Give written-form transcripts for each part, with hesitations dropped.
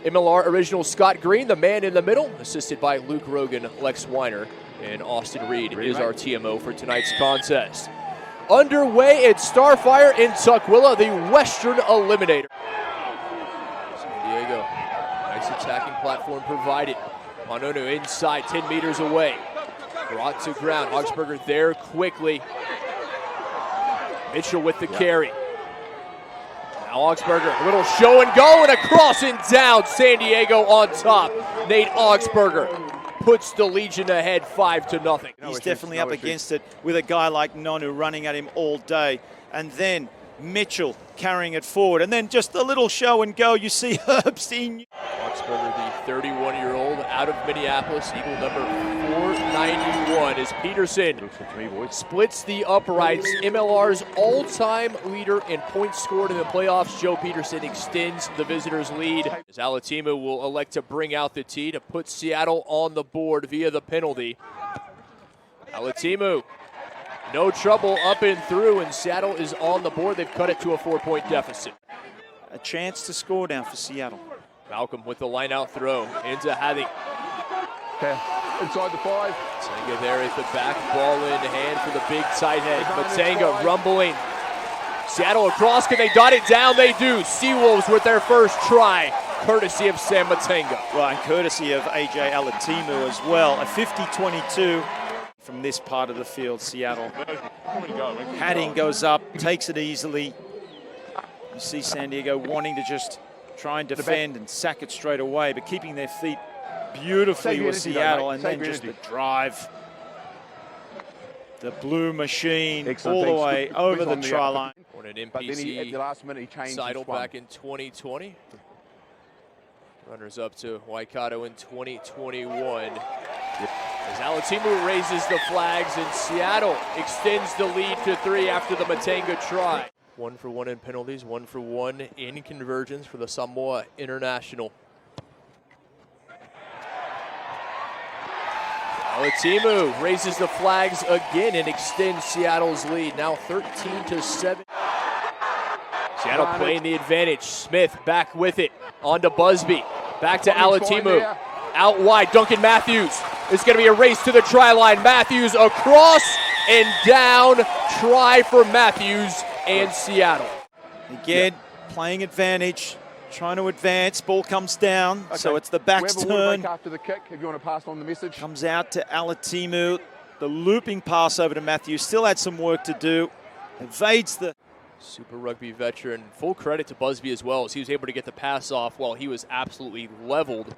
MLR original Scott Green, the man in the middle, assisted by Luke Rogan, Lex Weiner, and Austin Reed is our TMO for tonight's contest. Underway at Starfire in Tukwila, the Western Eliminator. San Diego, nice attacking platform provided. Manonu inside, 10 meters away. Brought to ground, Augsburger there quickly. Mitchell with the carry. Now Augsburger, a little show and go and across and down. San Diego on top. Nate Augsburger puts the Legion ahead 5-0. He's definitely up against it with a guy like Nonu running at him all day. And then Mitchell carrying it forward. And then just a little show and go. You see Herbst in. Augsburger, the 31-year-old out of Minneapolis, Eagle number 491 as Peterson splits the uprights. MLR's all-time leader in points scored in the playoffs. Joe Peterson extends the visitors' lead as Alatimu will elect to bring out the tee to put Seattle on the board via the penalty. Alatimu, no trouble up and through, and Seattle is on the board. They've cut it to a 4-point deficit. A chance to score now for Seattle. Malcolm with the line-out throw into Hathing. Okay, inside the 5. Matenga there at the back, ball in hand for the big tight head. Matenga rumbling. Seattle across, can they dot it down? They do. Seawolves with their first try, courtesy of Sam Matenga. Well, and courtesy of AJ Alatimu as well. A 50-22 from this part of the field, Seattle. Hadding goes up, takes it easily. You see San Diego wanting to just try and defend and sack it straight away, but keeping their feet beautifully with Seattle, and then just the drive. The blue machine all the way over the try line. On an MPC Seidel back in 2020. Runners up to Waikato in 2021. As Alatimu raises the flags and Seattle extends the lead to 3 after the Matenga try. 1-for-1 in penalties, 1-for-1 in conversions for the Samoa International. Alatimu raises the flags again and extends Seattle's lead, now 13-7. Seattle playing the advantage. Smith back with it, on to Busby, back to Alatimu. Out wide, Duncan Matthews. It's going to be a race to the try line. Matthews across and down. Try for Matthews and Seattle. Again, playing advantage, trying to advance. Ball comes down, so it's the back's turn. After the kick, if you want to pass on the message. Comes out to Alatimu. The looping pass over to Matthews. Still had some work to do. Evades the... Super Rugby veteran. Full credit to Busby as well, as he was able to get the pass off while he was absolutely leveled.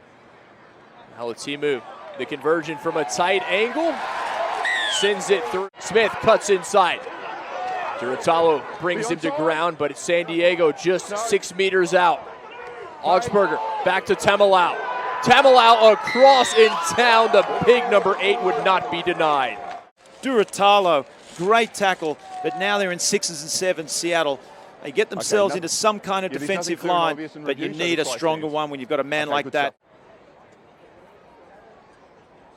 Alatimu, the conversion from a tight angle, sends it through. Smith cuts inside. Tolutau brings him to ground, but it's San Diego just 6 meters out. Augsburger back to Tolutau. Tolutau across in town. The big number 8 would not be denied. Tolutau, great tackle, but now they're in 6s and 7s, Seattle. They get themselves into some kind of defensive line, but you need a stronger one when you've got a man like that.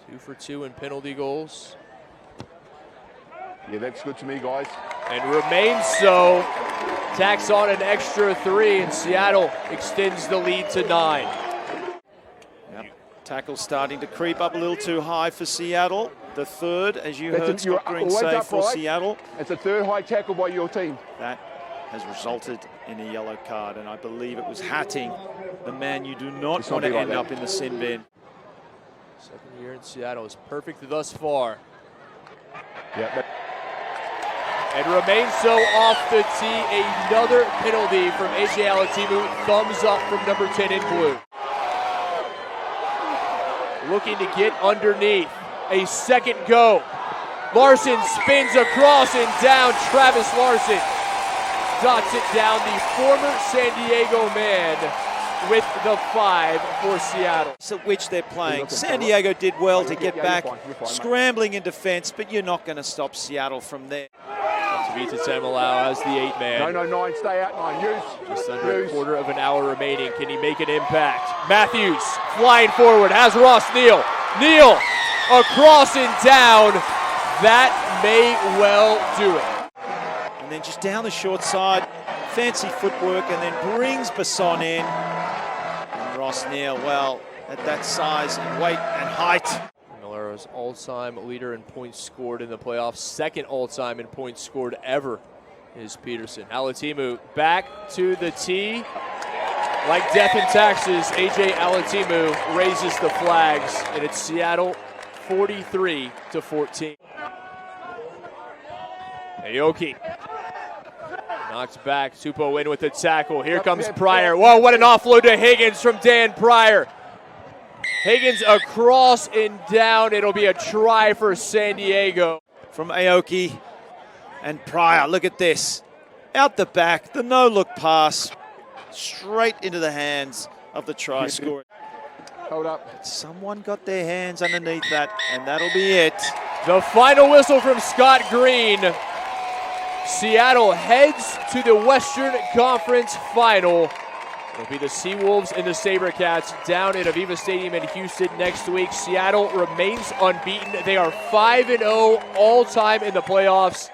2 for 2 in penalty goals. Yeah, that's good to me, guys. And remains so. Tacks on an extra 3, and Seattle extends the lead to 9. Yep. Tackle starting to creep up a little too high for Seattle. The third, as you heard Scott Green say, for Seattle. It's a third high tackle by your team. That has resulted in a yellow card, and I believe it was Hatting, the man you do not want to end up in the sin bin. Second year in Seattle is perfect thus far. Yeah. And remains so off the tee. Another penalty from AJ Alatimu. Thumbs up from number 10 in blue. Looking to get underneath. A second go. Larson spins across and down. Travis Larson dots it down. The former San Diego man with the 5 for Seattle. At which they're playing. San Diego did well to get back, scrambling in defense, but you're not going to stop Seattle from there. Tavita Tolutau as the 8-man. No, 9, stay out, 9, use. Just under a quarter of an hour remaining. Can he make an impact? Matthews flying forward, has Ross Neal. Neal across and down. That may well do it. And then just down the short side, fancy footwork, and then brings Basson in. And cross near. Well, at that size and weight and height. Miller's all-time leader in points scored in the playoffs. Second all-time in points scored ever is Peterson. Alatimu back to the tee. Like death and taxes, AJ Alatimu raises the flags, and it's Seattle 43-14. Aoki knocks back. Tupou in with the tackle. Here comes Pryor. Whoa, what an offload to Higgins from Dan Pryor. Higgins across and down. It'll be a try for San Diego. From Aoki and Pryor, look at this. Out the back, the no-look pass, straight into the hands of the try scorer. Hold up. Someone got their hands underneath that, and that'll be it. The final whistle from Scott Green. Seattle heads to the Western Conference Final. It'll be the Seawolves and the SaberCats down at Aviva Stadium in Houston next week. Seattle remains unbeaten. They are 5-0 all time in the playoffs.